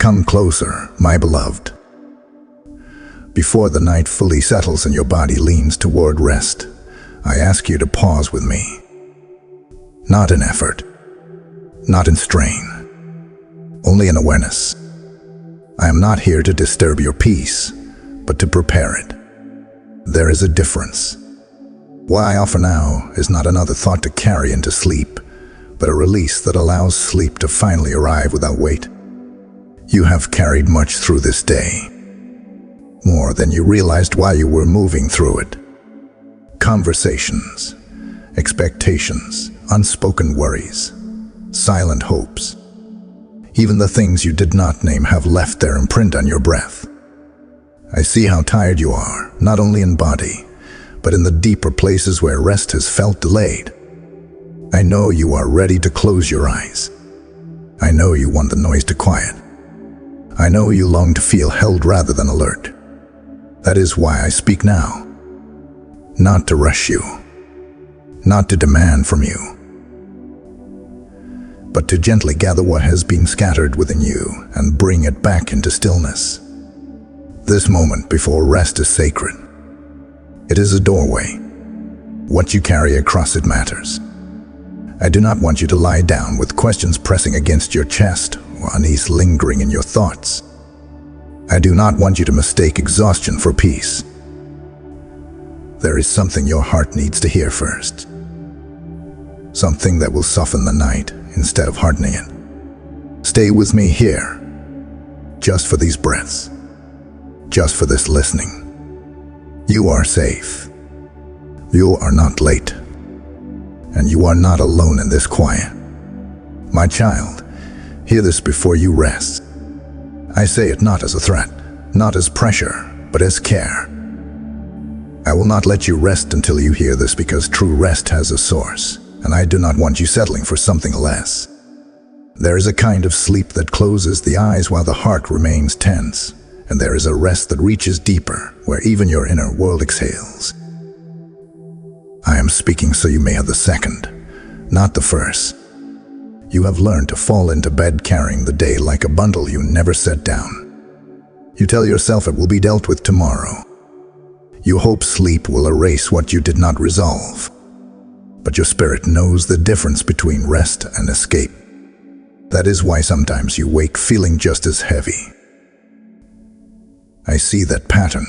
Come closer, my beloved. Before the night fully settles and your body leans toward rest, I ask you to pause with me. Not in effort, not in strain, only in awareness. I am not here to disturb your peace, but to prepare it. There is a difference. What I offer now is not another thought to carry into sleep, but a release that allows sleep to finally arrive without weight. You have carried much through this day, more than you realized while you were moving through it. Conversations, expectations, unspoken worries, silent hopes. Even the things you did not name have left their imprint on your breath. I see how tired you are, not only in body, but in the deeper places where rest has felt delayed. I know you are ready to close your eyes. I know you want the noise to quiet. I know you long to feel held rather than alert. That is why I speak now. Not to rush you, not to demand from you, but to gently gather what has been scattered within you and bring it back into stillness. This moment before rest is sacred. It is a doorway. What you carry across it matters. I do not want you to lie down with questions pressing against your chest or unease lingering in your thoughts. I do not want you to mistake exhaustion for peace. There is something your heart needs to hear first. Something that will soften the night instead of hardening it. Stay with me here, just for these breaths, just for this listening. You are safe. You are not late. And you are not alone in this quiet. My child, hear this before you rest. I say it not as a threat, not as pressure, but as care. I will not let you rest until you hear this, because true rest has a source, and I do not want you settling for something less. There is a kind of sleep that closes the eyes while the heart remains tense, and there is a rest that reaches deeper, where even your inner world exhales. I am speaking so you may have the second, not the first. You have learned to fall into bed carrying the day like a bundle you never set down. You tell yourself it will be dealt with tomorrow. You hope sleep will erase what you did not resolve. But your spirit knows the difference between rest and escape. That is why sometimes you wake feeling just as heavy. I see that pattern,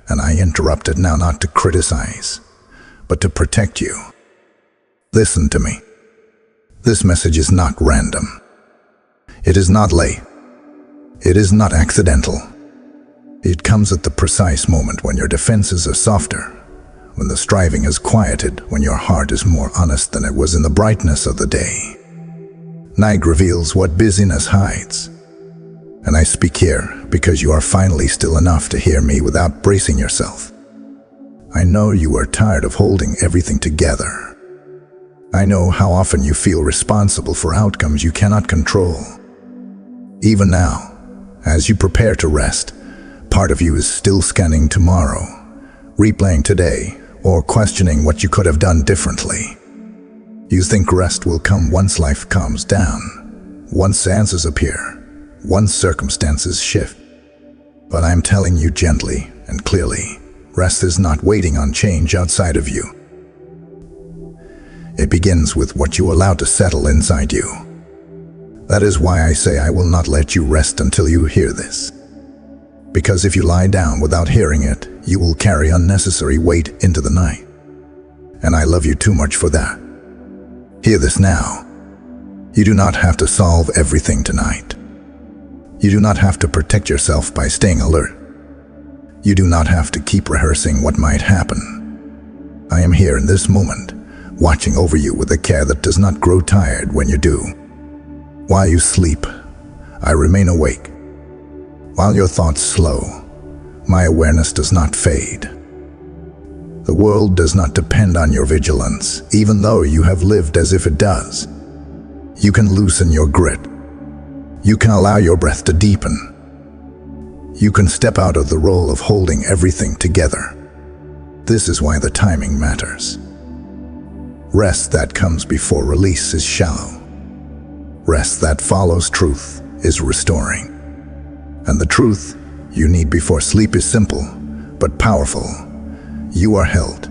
and I interrupt it now, not to criticize, but to protect you. Listen to me. This message is not random. It is not late. It is not accidental. It comes at the precise moment when your defenses are softer, when the striving is quieted, when your heart is more honest than it was in the brightness of the day. Night reveals what busyness hides. And I speak here because you are finally still enough to hear me without bracing yourself. I know you are tired of holding everything together. I know how often you feel responsible for outcomes you cannot control. Even now, as you prepare to rest, part of you is still scanning tomorrow, replaying today, or questioning what you could have done differently. You think rest will come once life calms down, once answers appear, once circumstances shift. But I'm telling you gently and clearly, rest is not waiting on change outside of you. It begins with what you allow to settle inside you. That is why I say I will not let you rest until you hear this. Because if you lie down without hearing it, you will carry unnecessary weight into the night. And I love you too much for that. Hear this now. You do not have to solve everything tonight. You do not have to protect yourself by staying alert. You do not have to keep rehearsing what might happen. I am here in this moment, watching over you with a care that does not grow tired when you do. While you sleep, I remain awake. While your thoughts slow, my awareness does not fade. The world does not depend on your vigilance, even though you have lived as if it does. You can loosen your grit. You can allow your breath to deepen. You can step out of the role of holding everything together. This is why the timing matters. Rest that comes before release is shallow. Rest that follows truth is restoring. And the truth you need before sleep is simple, but powerful. You are held,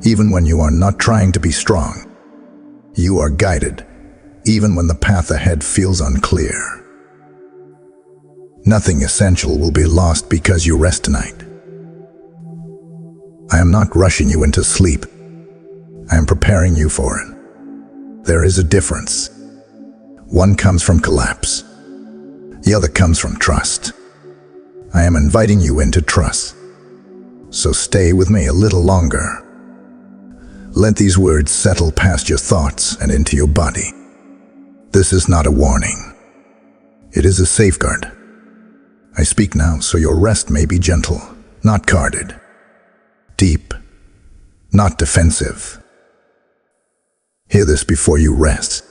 even when you are not trying to be strong. You are guided, even when the path ahead feels unclear. Nothing essential will be lost because you rest tonight. I am not rushing you into sleep. I am preparing you for it. There is a difference. One comes from collapse. The other comes from trust. I am inviting you into trust. So stay with me a little longer. Let these words settle past your thoughts and into your body. This is not a warning. It is a safeguard. I speak now so your rest may be gentle, not guarded. Deep, not defensive. Hear this before you rest.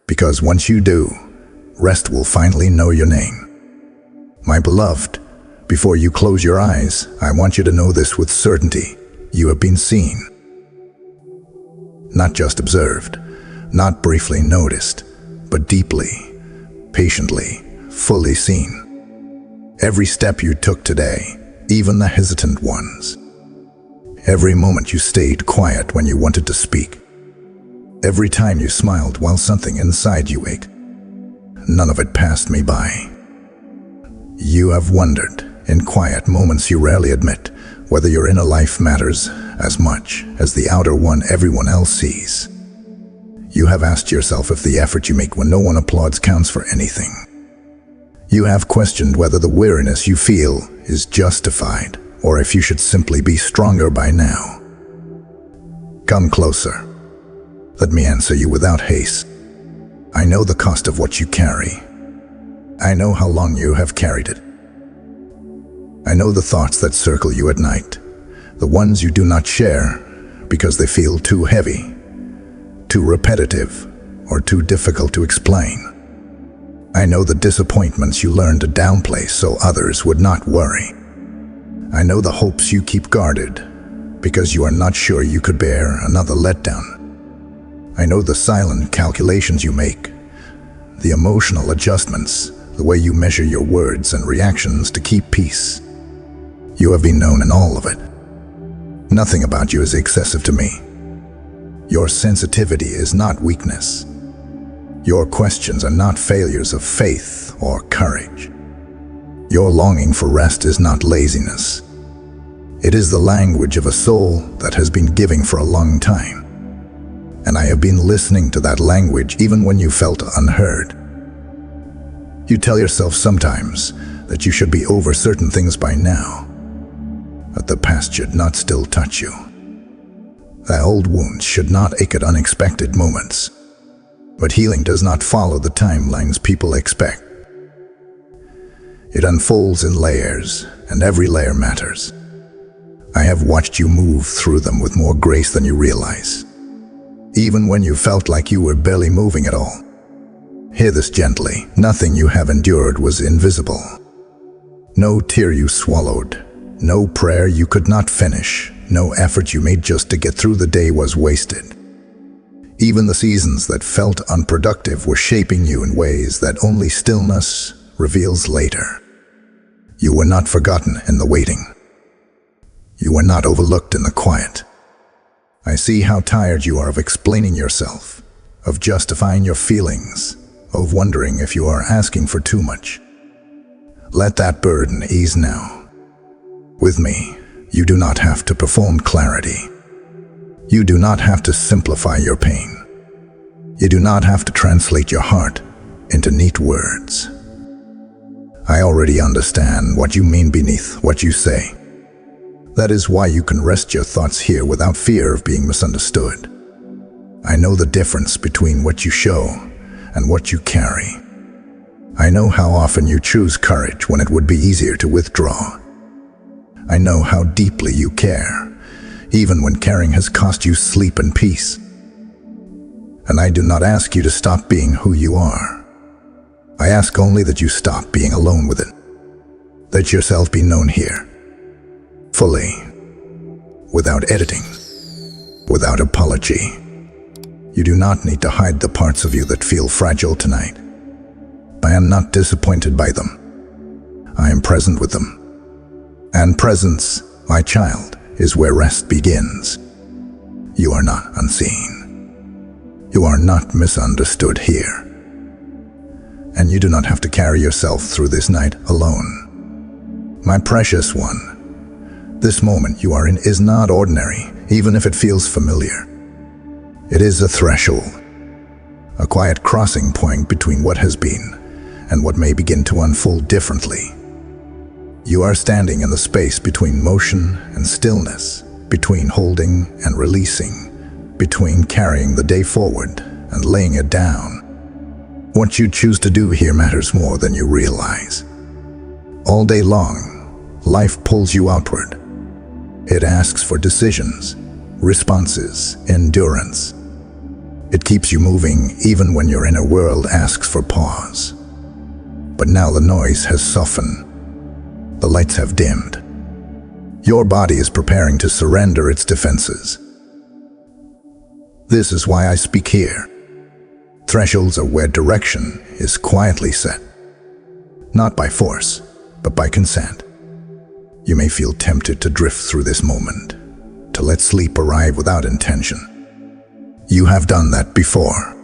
Because once you do, rest will finally know your name. My beloved, before you close your eyes, I want you to know this with certainty. You have been seen. Not just observed, not briefly noticed, but deeply, patiently, fully seen. Every step you took today, even the hesitant ones. Every moment you stayed quiet when you wanted to speak. Every time you smiled while something inside you ached. None of it passed me by. You have wondered, in quiet moments you rarely admit, whether your inner life matters as much as the outer one everyone else sees. You have asked yourself if the effort you make when no one applauds counts for anything. You have questioned whether the weariness you feel is justified, or if you should simply be stronger by now. Come closer. Let me answer you without haste. I know the cost of what you carry. I know how long you have carried it. I know the thoughts that circle you at night, the ones you do not share because they feel too heavy, too repetitive, or too difficult to explain. I know the disappointments you learn to downplay so others would not worry. I know the hopes you keep guarded because you are not sure you could bear another letdown. I know the silent calculations you make, the emotional adjustments, the way you measure your words and reactions to keep peace. You have been known in all of it. Nothing about you is excessive to me. Your sensitivity is not weakness. Your questions are not failures of faith or courage. Your longing for rest is not laziness. It is the language of a soul that has been giving for a long time. And I have been listening to that language even when you felt unheard. You tell yourself sometimes that you should be over certain things by now, that the past should not still touch you. That old wounds should not ache at unexpected moments. But healing does not follow the timelines people expect. It unfolds in layers, and every layer matters. I have watched you move through them with more grace than you realize, even when you felt like you were barely moving at all. Hear this gently. Nothing you have endured was invisible. No tear you swallowed, no prayer you could not finish, no effort you made just to get through the day was wasted. Even the seasons that felt unproductive were shaping you in ways that only stillness reveals later. You were not forgotten in the waiting. You were not overlooked in the quiet. I see how tired you are of explaining yourself, of justifying your feelings, of wondering if you are asking for too much. Let that burden ease now. With me, you do not have to perform clarity. You do not have to simplify your pain. You do not have to translate your heart into neat words. I already understand what you mean beneath what you say. That is why you can rest your thoughts here without fear of being misunderstood. I know the difference between what you show and what you carry. I know how often you choose courage when it would be easier to withdraw. I know how deeply you care, even when caring has cost you sleep and peace. And I do not ask you to stop being who you are. I ask only that you stop being alone with it. Let yourself be known here, fully, without editing, without apology. You do not need to hide the parts of you that feel fragile tonight. I am not disappointed by them. I am present with them. And presence, my child, is where rest begins. You are not unseen. You are not misunderstood here. And you do not have to carry yourself through this night alone. My precious one, this moment you are in is not ordinary, even if it feels familiar. It is a threshold, a quiet crossing point between what has been and what may begin to unfold differently. You are standing in the space between motion and stillness, between holding and releasing, between carrying the day forward and laying it down. What you choose to do here matters more than you realize. All day long, life pulls you outward. It asks for decisions, responses, endurance. It keeps you moving even when your inner world asks for pause. But now the noise has softened. The lights have dimmed. Your body is preparing to surrender its defenses. This is why I speak here. Thresholds are where direction is quietly set. Not by force, but by consent. You may feel tempted to drift through this moment, to let sleep arrive without intention. You have done that before.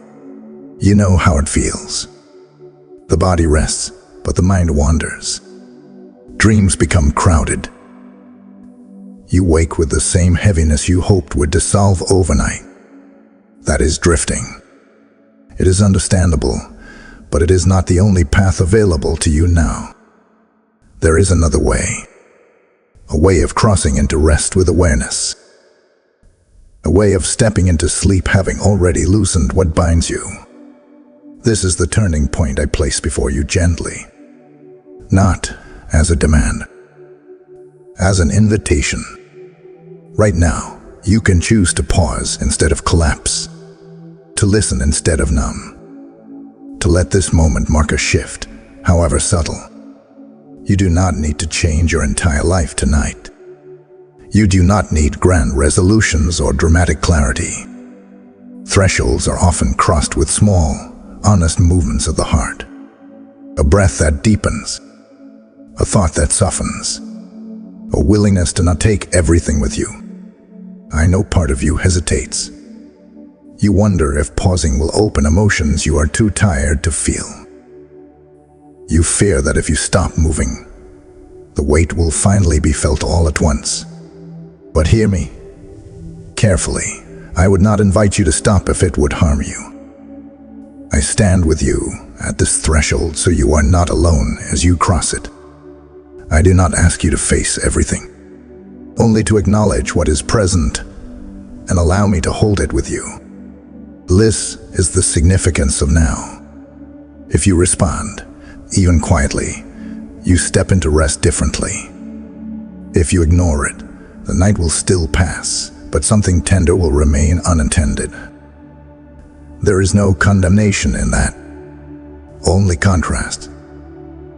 You know how it feels. The body rests, but the mind wanders. Dreams become crowded. You wake with the same heaviness you hoped would dissolve overnight. That is drifting. It is understandable, but it is not the only path available to you now. There is another way. A way of crossing into rest with awareness. A way of stepping into sleep having already loosened what binds you. This is the turning point I place before you gently. Not as a demand. As an invitation. Right now, you can choose to pause instead of collapse. To listen instead of numb. To let this moment mark a shift, however subtle. You do not need to change your entire life tonight. You do not need grand resolutions or dramatic clarity. Thresholds are often crossed with small, honest movements of the heart. A breath that deepens. A thought that softens. A willingness to not take everything with you. I know part of you hesitates. You wonder if pausing will open emotions you are too tired to feel. You fear that if you stop moving, the weight will finally be felt all at once. But hear me carefully. I would not invite you to stop if it would harm you. I stand with you at this threshold so you are not alone as you cross it. I do not ask you to face everything, only to acknowledge what is present and allow me to hold it with you. This is the significance of now. If you respond, even quietly, you step into rest differently. If you ignore it, the night will still pass, but something tender will remain unattended. There is no condemnation in that, only contrast.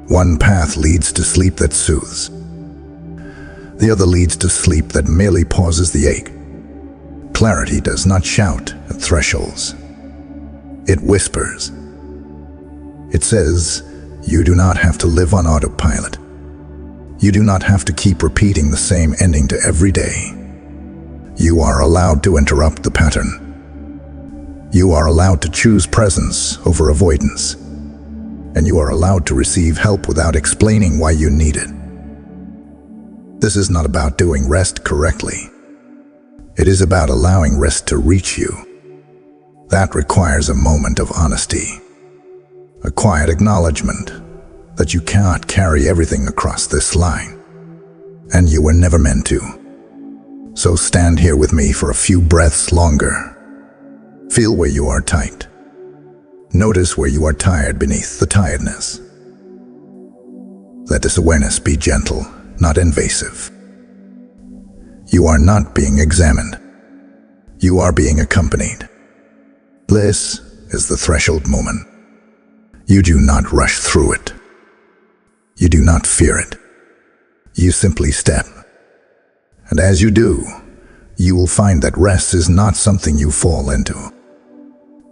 One path leads to sleep that soothes. The other leads to sleep that merely pauses the ache. Clarity does not shout at thresholds. It whispers. It says, you do not have to live on autopilot. You do not have to keep repeating the same ending to every day. You are allowed to interrupt the pattern. You are allowed to choose presence over avoidance. And you are allowed to receive help without explaining why you need it. This is not about doing rest correctly. It is about allowing rest to reach you. That requires a moment of honesty, a quiet acknowledgement that you cannot carry everything across this line, and you were never meant to. So stand here with me for a few breaths longer. Feel where you are tight. Notice where you are tired beneath the tiredness. Let this awareness be gentle, not invasive. You are not being examined. You are being accompanied. This is the threshold moment. You do not rush through it. You do not fear it. You simply step. And as you do, you will find that rest is not something you fall into.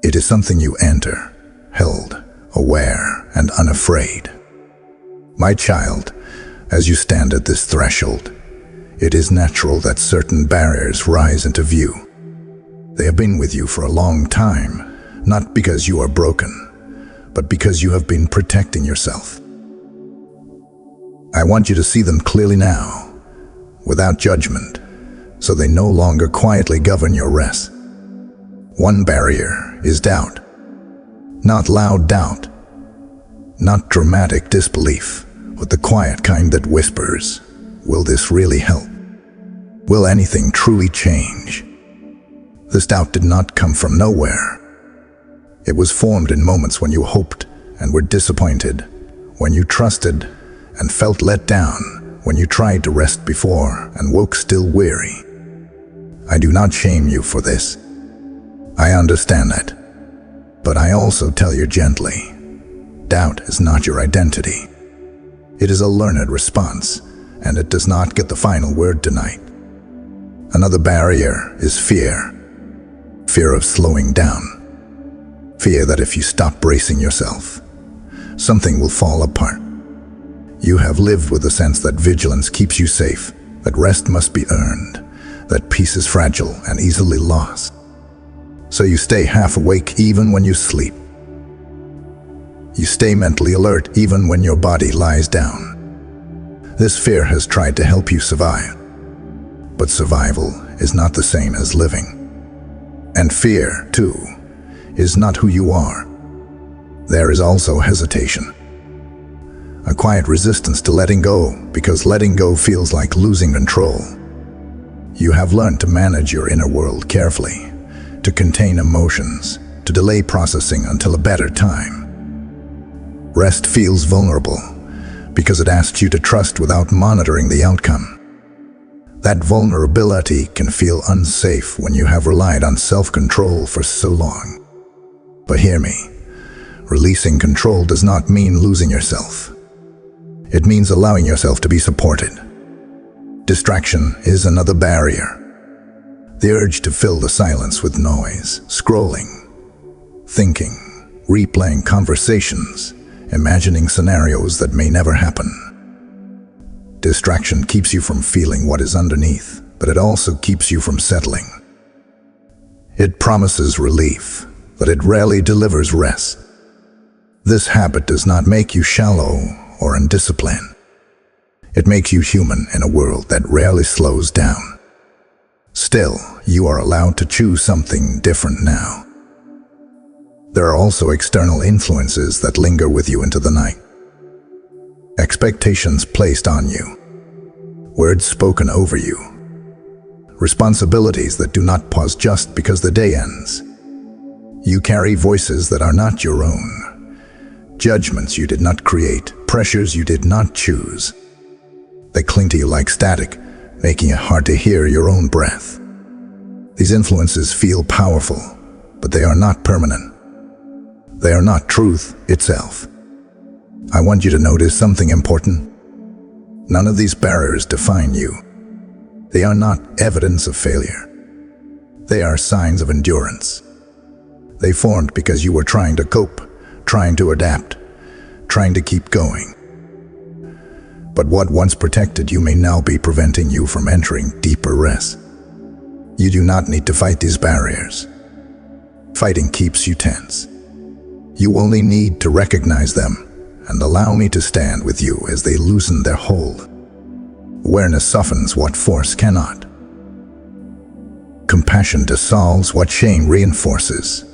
It is something you enter, held, aware, and unafraid. My child, as you stand at this threshold, it is natural that certain barriers rise into view. They have been with you for a long time, not because you are broken, but because you have been protecting yourself. I want you to see them clearly now, without judgment, so they no longer quietly govern your rest. One barrier is doubt. Not loud doubt, not dramatic disbelief, but the quiet kind that whispers, will this really help? Will anything truly change? This doubt did not come from nowhere. It was formed in moments when you hoped and were disappointed, when you trusted and felt let down, when you tried to rest before and woke still weary. I do not shame you for this. I understand that. But I also tell you gently, doubt is not your identity. It is a learned response, and it does not get the final word tonight. Another barrier is fear. Fear of slowing down. Fear that if you stop bracing yourself, something will fall apart. You have lived with the sense that vigilance keeps you safe, that rest must be earned, that peace is fragile and easily lost. So you stay half awake even when you sleep. You stay mentally alert even when your body lies down. This fear has tried to help you survive. But survival is not the same as living. And fear, too, is not who you are. There is also hesitation. A quiet resistance to letting go, because letting go feels like losing control. You have learned to manage your inner world carefully, to contain emotions, to delay processing until a better time. Rest feels vulnerable because it asks you to trust without monitoring the outcome. That vulnerability can feel unsafe when you have relied on self-control for so long. But hear me, releasing control does not mean losing yourself. It means allowing yourself to be supported. Distraction is another barrier. The urge to fill the silence with noise, scrolling, thinking, replaying conversations, imagining scenarios that may never happen. Distraction keeps you from feeling what is underneath, but it also keeps you from settling. It promises relief, but it rarely delivers rest. This habit does not make you shallow or undisciplined. It makes you human in a world that rarely slows down. Still, you are allowed to choose something different now. There are also external influences that linger with you into the night. Expectations placed on you, words spoken over you, responsibilities that do not pause just because the day ends. You carry voices that are not your own, judgments you did not create, pressures you did not choose. They cling to you like static, making it hard to hear your own breath. These influences feel powerful, but they are not permanent. They are not truth itself. I want you to notice something important. None of these barriers define you. They are not evidence of failure. They are signs of endurance. They formed because you were trying to cope, trying to adapt, trying to keep going. But what once protected you may now be preventing you from entering deeper rest. You do not need to fight these barriers. Fighting keeps you tense. You only need to recognize them and allow me to stand with you as they loosen their hold. Awareness softens what force cannot. Compassion dissolves what shame reinforces.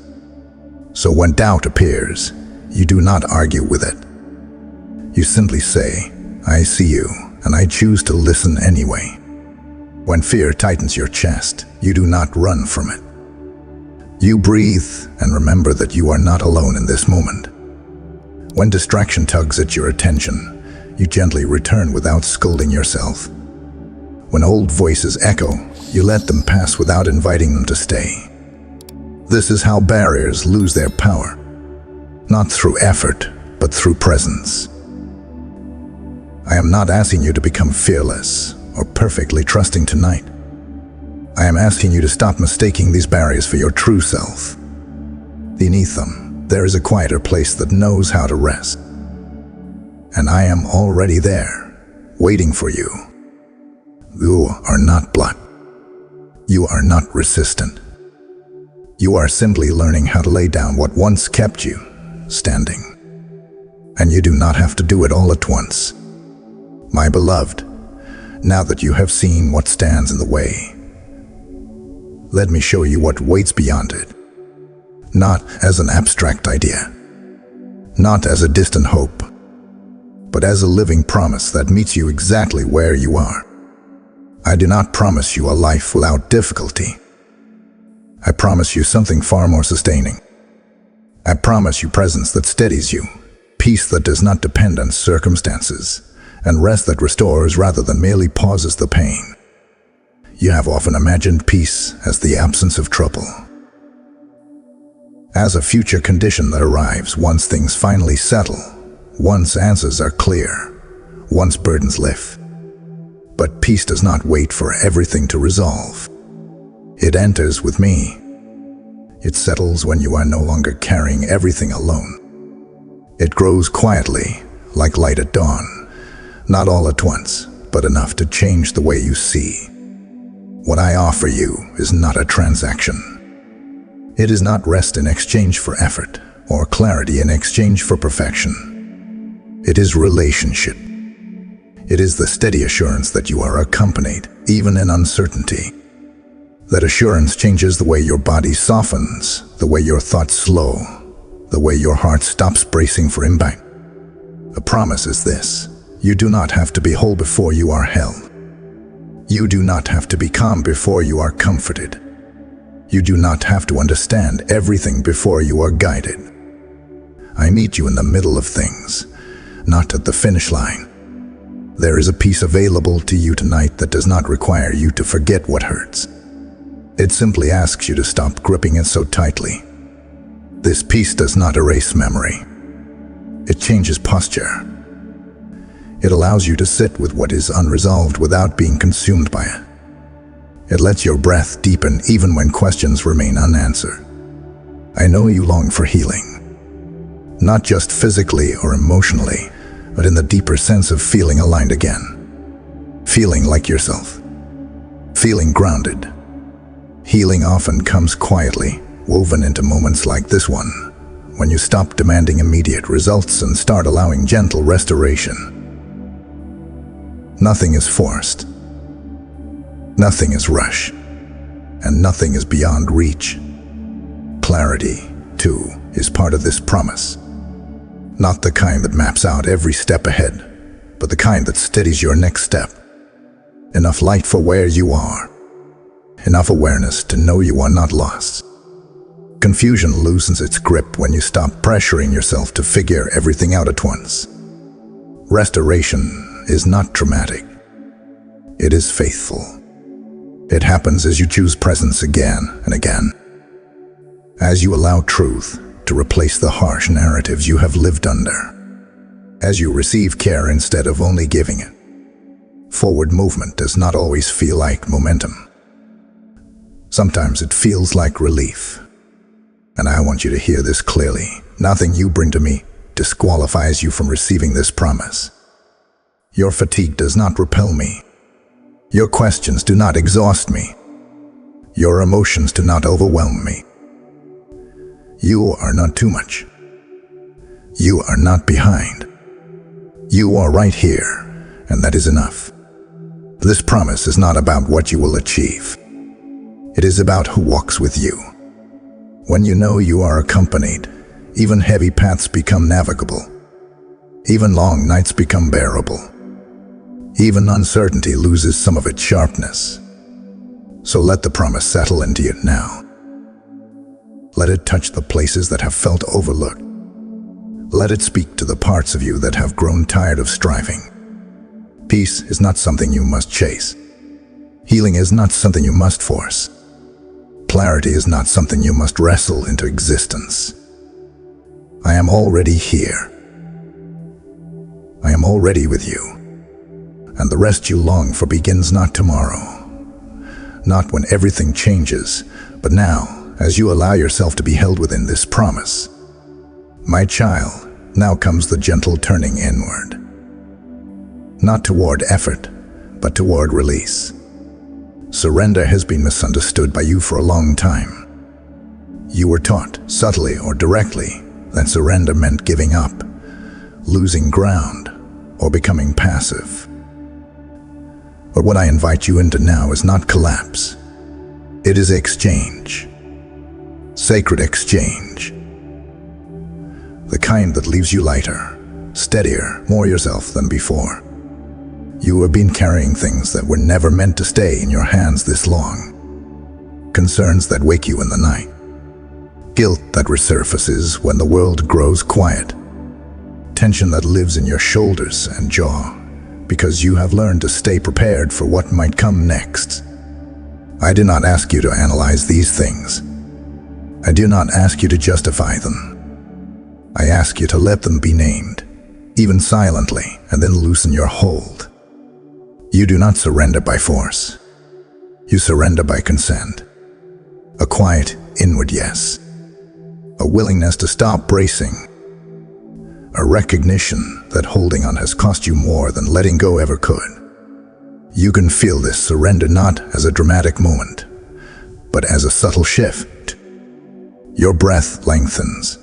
So when doubt appears, you do not argue with it. You simply say, I see you, and I choose to listen anyway. When fear tightens your chest, you do not run from it. You breathe and remember that you are not alone in this moment. When distraction tugs at your attention, you gently return without scolding yourself. When old voices echo, you let them pass without inviting them to stay. This is how barriers lose their power, not through effort, but through presence. I am not asking you to become fearless or perfectly trusting tonight. I am asking you to stop mistaking these barriers for your true self. Beneath them, there is a quieter place that knows how to rest. And I am already there, waiting for you. You are not blood. You are not resistant. You are simply learning how to lay down what once kept you standing. And you do not have to do it all at once. My beloved, now that you have seen what stands in the way, let me show you what waits beyond it. Not as an abstract idea, not as a distant hope, but as a living promise that meets you exactly where you are. I do not promise you a life without difficulty. I promise you something far more sustaining. I promise you presence that steadies you, peace that does not depend on circumstances, and rest that restores rather than merely pauses the pain. You have often imagined peace as the absence of trouble, as a future condition that arrives once things finally settle, once answers are clear, once burdens lift. But peace does not wait for everything to resolve. It enters with me. It settles when you are no longer carrying everything alone. It grows quietly, like light at dawn, not all at once, but enough to change the way you see. What I offer you is not a transaction. It is not rest in exchange for effort, or clarity in exchange for perfection. It is relationship. It is the steady assurance that you are accompanied, even in uncertainty. That assurance changes the way your body softens, the way your thoughts slow, the way your heart stops bracing for impact. The promise is this: you do not have to be whole before you are held. You do not have to be calm before you are comforted. You do not have to understand everything before you are guided. I meet you in the middle of things, not at the finish line. There is a peace available to you tonight that does not require you to forget what hurts. It simply asks you to stop gripping it so tightly. This peace does not erase memory. It changes posture. It allows you to sit with what is unresolved without being consumed by it. It lets your breath deepen even when questions remain unanswered. I know you long for healing, not just physically or emotionally, but in the deeper sense of feeling aligned again. Feeling like yourself. Feeling grounded. Healing often comes quietly, woven into moments like this one, when you stop demanding immediate results and start allowing gentle restoration. Nothing is forced. Nothing is rushed. And nothing is beyond reach. Clarity, too, is part of this promise. Not the kind that maps out every step ahead, but the kind that steadies your next step. Enough light for where you are. Enough awareness to know you are not lost. Confusion loosens its grip when you stop pressuring yourself to figure everything out at once. Restoration is not dramatic. It is faithful. It happens as you choose presence again and again. As you allow truth to replace the harsh narratives you have lived under. As you receive care instead of only giving it. Forward movement does not always feel like momentum. Sometimes it feels like relief. And I want you to hear this clearly. Nothing you bring to me disqualifies you from receiving this promise. Your fatigue does not repel me. Your questions do not exhaust me. Your emotions do not overwhelm me. You are not too much. You are not behind. You are right here, and that is enough. This promise is not about what you will achieve. It is about who walks with you. When you know you are accompanied, even heavy paths become navigable. Even long nights become bearable. Even uncertainty loses some of its sharpness. So let the promise settle into you now. Let it touch the places that have felt overlooked. Let it speak to the parts of you that have grown tired of striving. Peace is not something you must chase. Healing is not something you must force. Clarity is not something you must wrestle into existence. I am already here. I am already with you. And the rest you long for begins not tomorrow. Not when everything changes, but now, as you allow yourself to be held within this promise. My child, now comes the gentle turning inward. not toward effort, but toward release. Surrender has been misunderstood by you for a long time. You were taught, subtly or directly, that surrender meant giving up, losing ground, or becoming passive. But what I invite you into now is not collapse. It is exchange. Sacred exchange. The kind that leaves you lighter, steadier, more yourself than before. You have been carrying things that were never meant to stay in your hands this long. Concerns that wake you in the night. Guilt that resurfaces when the world grows quiet. Tension that lives in your shoulders and jaw because you have learned to stay prepared for what might come next. I do not ask you to analyze these things. I do not ask you to justify them. I ask you to let them be named, even silently, and then loosen your hold. You do not surrender by force. You surrender by consent. A quiet, inward yes. A willingness to stop bracing. A recognition that holding on has cost you more than letting go ever could. You can feel this surrender not as a dramatic moment, but as a subtle shift. Your breath lengthens.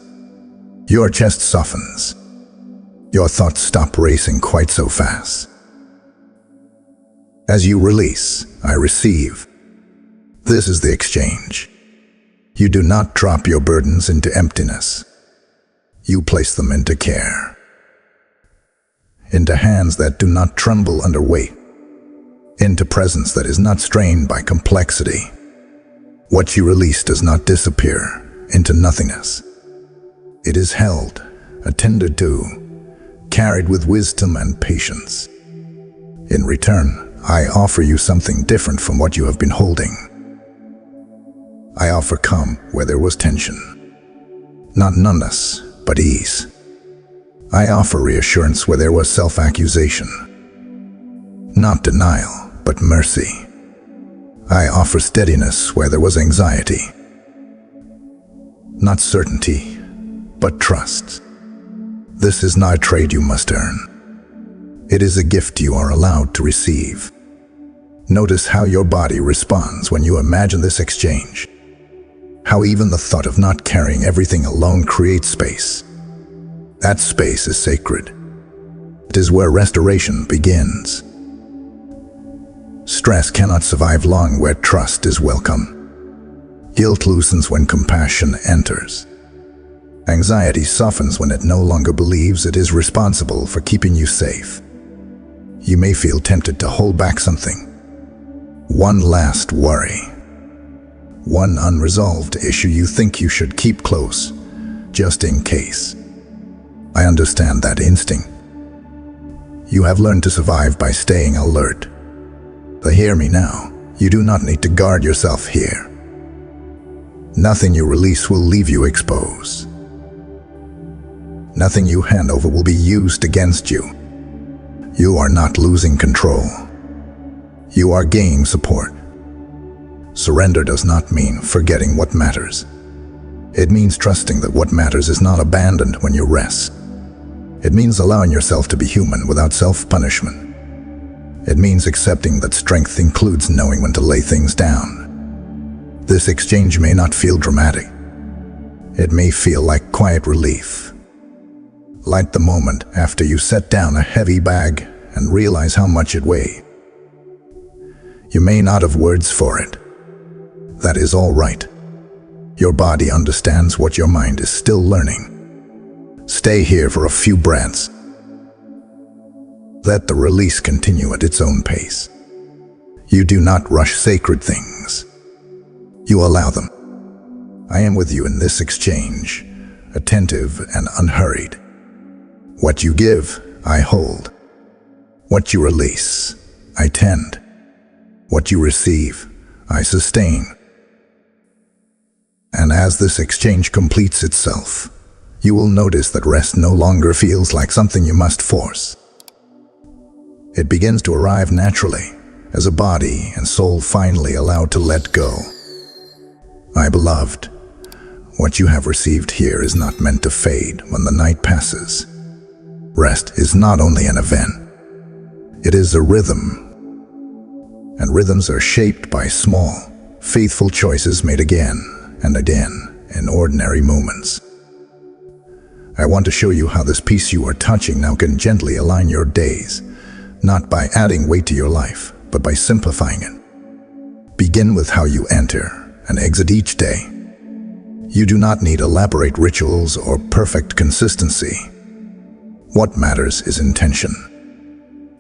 Your chest softens. Your thoughts stop racing quite so fast. As you release, I receive. This is the exchange. You do not drop your burdens into emptiness. You place them into care. Into hands that do not tremble under weight. Into presence that is not strained by complexity. What you release does not disappear into nothingness. It is held, attended to, carried with wisdom and patience. In return, I offer you something different from what you have been holding. I offer calm where there was tension. Not numbness, but ease. I offer reassurance where there was self-accusation. Not denial, but mercy. I offer steadiness where there was anxiety. Not certainty, but trust. This is not a trade you must earn. It is a gift you are allowed to receive. Notice how your body responds when you imagine this exchange. How even the thought of not carrying everything alone creates space. That space is sacred. It is where restoration begins. Stress cannot survive long where trust is welcome. Guilt loosens when compassion enters. Anxiety softens when it no longer believes it is responsible for keeping you safe. You may feel tempted to hold back something. One last worry. One unresolved issue you think you should keep close, just in case. I understand that instinct. You have learned to survive by staying alert. But hear me now, you do not need to guard yourself here. Nothing you release will leave you exposed. Nothing you hand over will be used against you. You are not losing control. You are gaining support. Surrender does not mean forgetting what matters. It means trusting that what matters is not abandoned when you rest. It means allowing yourself to be human without self-punishment. It means accepting that strength includes knowing when to lay things down. This exchange may not feel dramatic. It may feel like quiet relief. Like the moment after you set down a heavy bag and realize how much it weighs. You may not have words for it. That is all right. Your body understands what your mind is still learning. Stay here for a few breaths. Let the release continue at its own pace. You do not rush sacred things. You allow them. I am with you in this exchange, attentive and unhurried. What you give, I hold. What you release, I tend. What you receive, I sustain. And as this exchange completes itself, you will notice that rest no longer feels like something you must force. It begins to arrive naturally, as a body and soul finally allowed to let go. My beloved, what you have received here is not meant to fade when the night passes. Rest is not only an event, It is a rhythm, and rhythms are shaped by small, faithful choices made again and again in ordinary moments. I want to show you how this piece you are touching now can gently align your days, not by adding weight to your life, but by simplifying it. Begin with how you enter and exit each day. You do not need elaborate rituals or perfect consistency. What matters is intention.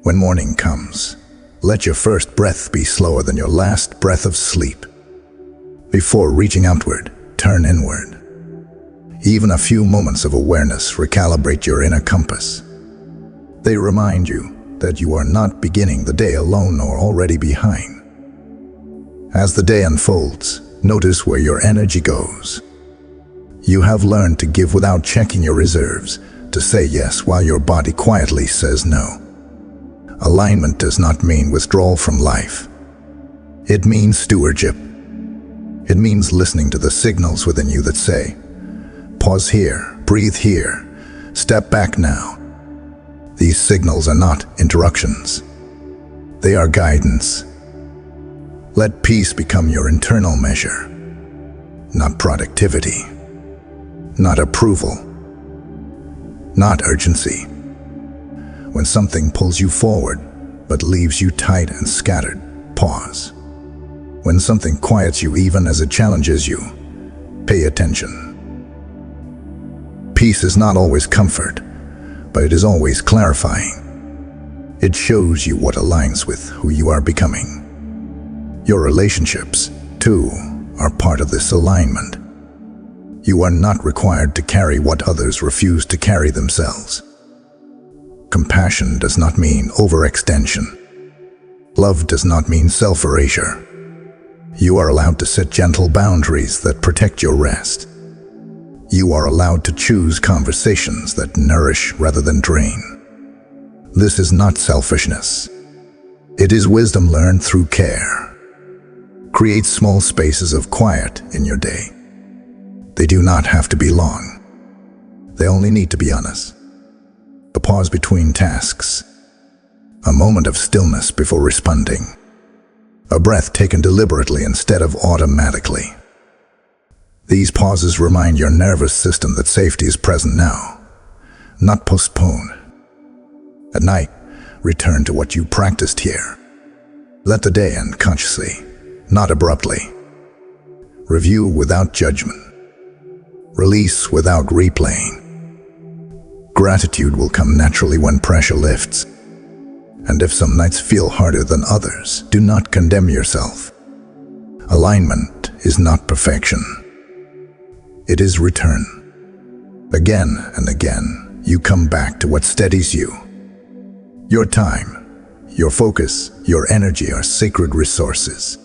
When morning comes, let your first breath be slower than your last breath of sleep. Before reaching outward, turn inward. Even a few moments of awareness recalibrate your inner compass. They remind you that you are not beginning the day alone or already behind. As the day unfolds, notice where your energy goes. You have learned to give without checking your reserves, to say yes while your body quietly says no. Alignment does not mean withdrawal from life. It means stewardship. It means listening to the signals within you that say, pause here, breathe here, step back now. These signals are not interruptions. They are guidance. Let peace become your internal measure, not productivity, not approval, not urgency. When something pulls you forward but leaves you tight and scattered, pause. When something quiets you even as it challenges you, pay attention. Peace is not always comfort, but it is always clarifying. It shows you what aligns with who you are becoming. Your relationships, too, are part of this alignment. You are not required to carry what others refuse to carry themselves. Compassion does not mean overextension. Love does not mean self-erasure. You are allowed to set gentle boundaries that protect your rest. You are allowed to choose conversations that nourish rather than drain. This is not selfishness. It is wisdom learned through care. Create small spaces of quiet in your day. They do not have to be long. They only need to be honest. A pause between tasks. A moment of stillness before responding. A breath taken deliberately instead of automatically. These pauses remind your nervous system that safety is present now, not postponed. At night, return to what you practiced here. Let the day end consciously, not abruptly. Review without judgment. Release without replaying. Gratitude will come naturally when pressure lifts. And if some nights feel harder than others, do not condemn yourself. Alignment is not perfection. It is return. Again and again, you come back to what steadies you. Your time, your focus, your energy are sacred resources.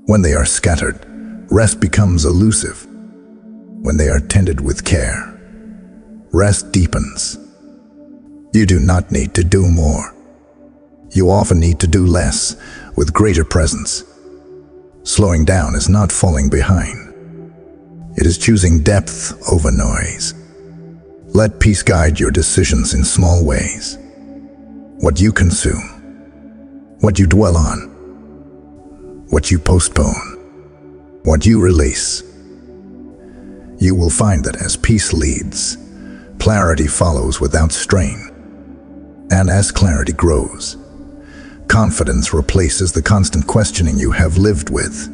When they are scattered, rest becomes elusive. When they are tended with care, rest deepens. You do not need to do more. You often need to do less, with greater presence. Slowing down is not falling behind. It is choosing depth over noise. Let peace guide your decisions in small ways. What you consume, what you dwell on, what you postpone, what you release. You will find that as peace leads, clarity follows without strain. And as clarity grows, confidence replaces the constant questioning you have lived with.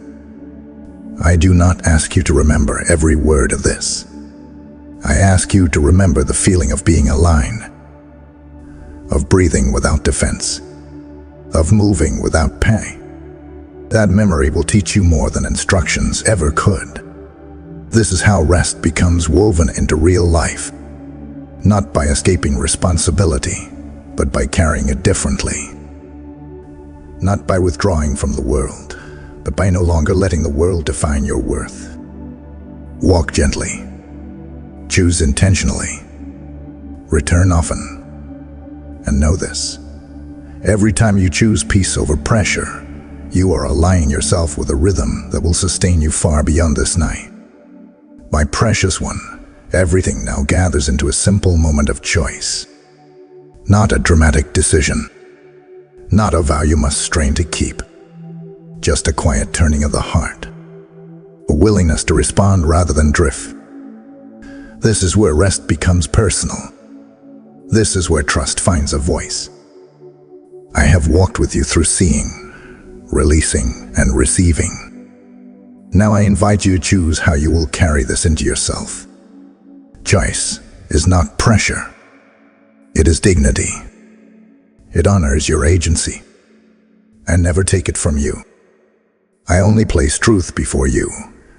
I do not ask you to remember every word of this. I ask you to remember the feeling of being aligned, of breathing without defense, of moving without pay. That memory will teach you more than instructions ever could. This is how rest becomes woven into real life, not by escaping responsibility, but by carrying it differently. Not by withdrawing from the world, but by no longer letting the world define your worth. Walk gently. Choose intentionally. Return often. And know this: every time you choose peace over pressure, you are aligning yourself with a rhythm that will sustain you far beyond this night. My precious one, everything now gathers into a simple moment of choice. Not a dramatic decision, not a vow you must strain to keep. Just a quiet turning of the heart, a willingness to respond rather than drift. This is where rest becomes personal. This is where trust finds a voice. I have walked with you through seeing, releasing, and receiving. Now I invite you to choose how you will carry this into yourself. Choice is not pressure. It is dignity. It honors your agency. I never take it from you. I only place truth before you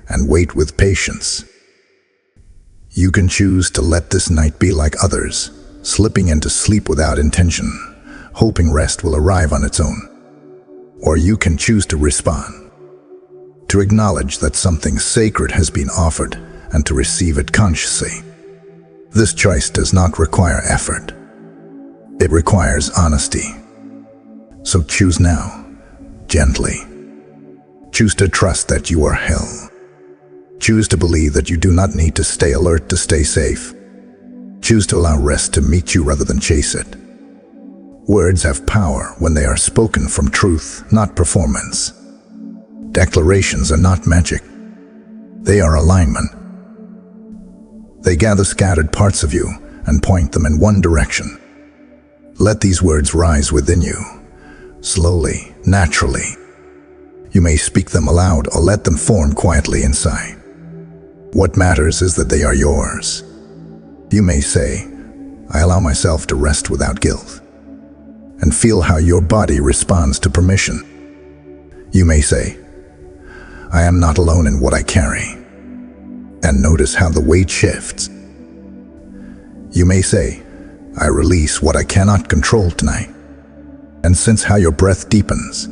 and wait with patience. You can choose to let this night be like others, slipping into sleep without intention, hoping rest will arrive on its own. Or you can choose to respond, to acknowledge that something sacred has been offered and to receive it consciously. This choice does not require effort. It requires honesty. So choose now, gently. Choose to trust that you are held. Choose to believe that you do not need to stay alert to stay safe. Choose to allow rest to meet you rather than chase it. Words have power when they are spoken from truth, not performance. Declarations are not magic. They are alignment. They gather scattered parts of you and point them in one direction. Let these words rise within you, slowly, naturally. You may speak them aloud or let them form quietly inside. What matters is that they are yours. You may say, I allow myself to rest without guilt, and feel how your body responds to permission. You may say, I am not alone in what I carry, and notice how the weight shifts. You may say, I release what I cannot control tonight, and sense how your breath deepens.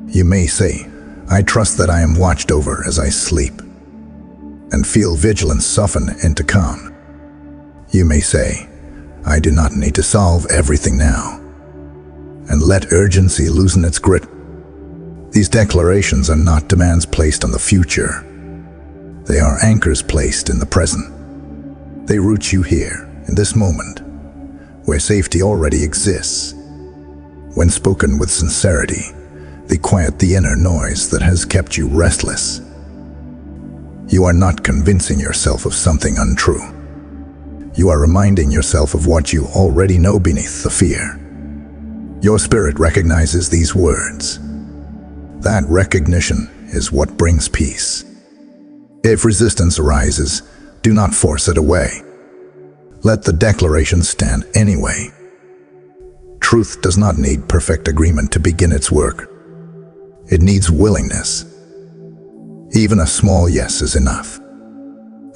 You may say, I trust that I am watched over as I sleep, and feel vigilance soften into calm. You may say, I do not need to solve everything now, and let urgency loosen its grip. These declarations are not demands placed on the future. They are anchors placed in the present. They root you here, in this moment, where safety already exists. When spoken with sincerity, they quiet the inner noise that has kept you restless. You are not convincing yourself of something untrue. You are reminding yourself of what you already know beneath the fear. Your spirit recognizes these words. That recognition is what brings peace. If resistance arises, do not force it away. Let the declaration stand anyway. Truth does not need perfect agreement to begin its work. It needs willingness. Even a small yes is enough.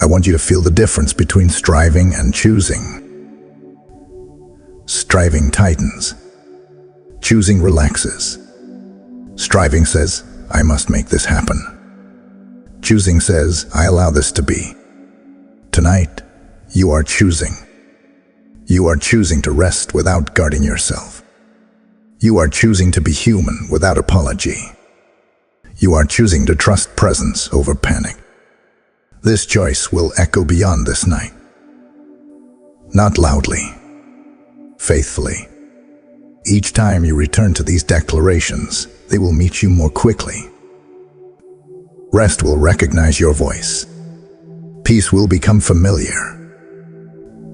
I want you to feel the difference between striving and choosing. Striving tightens. Choosing relaxes. Striving says, I must make this happen. Choosing says, I allow this to be. Tonight, you are choosing. You are choosing to rest without guarding yourself. You are choosing to be human without apology. You are choosing to trust presence over panic. This choice will echo beyond this night. Not loudly, faithfully. Each time you return to these declarations, they will meet you more quickly. Rest will recognize your voice. Peace will become familiar.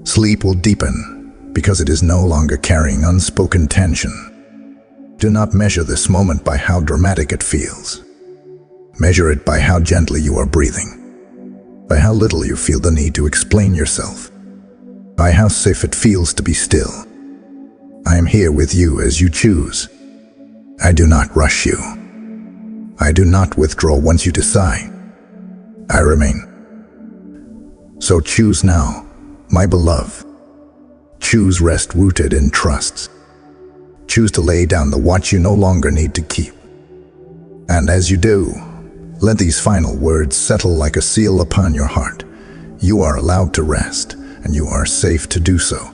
Sleep will deepen because it is no longer carrying unspoken tension. Do not measure this moment by how dramatic it feels. Measure it by how gently you are breathing, by how little you feel the need to explain yourself, by how safe it feels to be still. I am here with you as you choose. I do not rush you. I do not withdraw once you decide. I remain. So choose now, my beloved. Choose rest rooted in trust. Choose to lay down the watch you no longer need to keep. And as you do, let these final words settle like a seal upon your heart. You are allowed to rest, and you are safe to do so.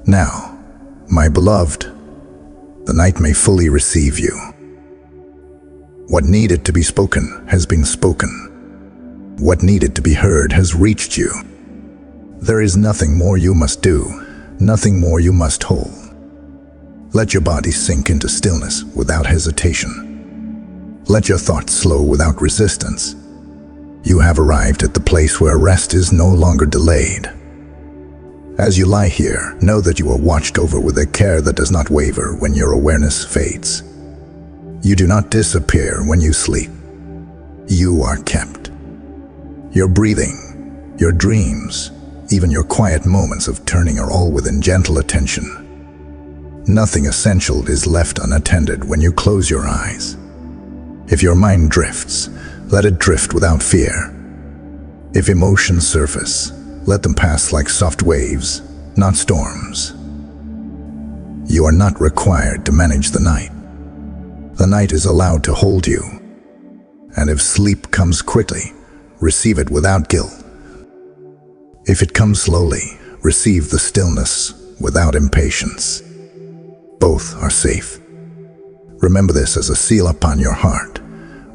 Now, my beloved, the night may fully receive you. What needed to be spoken has been spoken. What needed to be heard has reached you. There is nothing more you must do, nothing more you must hold. Let your body sink into stillness without hesitation. Let your thoughts slow without resistance. You have arrived at the place where rest is no longer delayed. As you lie here, know that you are watched over with a care that does not waver when your awareness fades. You do not disappear when you sleep. You are kept. Your breathing, your dreams, even your quiet moments of turning are all within gentle attention. Nothing essential is left unattended when you close your eyes. If your mind drifts, let it drift without fear. If emotions surface, let them pass like soft waves, not storms. You are not required to manage the night. The night is allowed to hold you. And if sleep comes quickly, receive it without guilt. If it comes slowly, receive the stillness without impatience. Both are safe. Remember this as a seal upon your heart.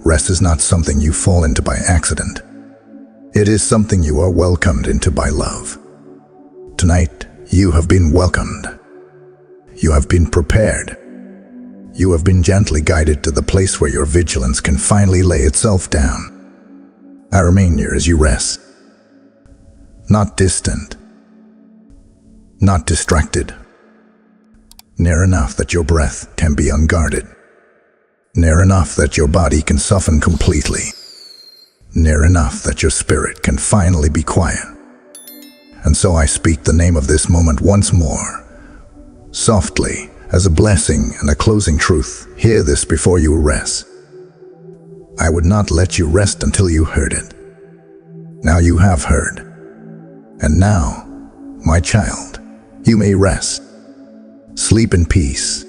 Rest is not something you fall into by accident. It is something you are welcomed into by love. Tonight, you have been welcomed. You have been prepared. You have been gently guided to the place where your vigilance can finally lay itself down. I remain near as you rest. Not distant. Not distracted. Near enough that your breath can be unguarded. Near enough that your body can soften completely. Near enough that your spirit can finally be quiet. And so I speak the name of this moment once more. Softly, as a blessing and a closing truth, hear this before you rest. I would not let you rest until you heard it. Now you have heard. And now, my child, you may rest. Sleep in peace.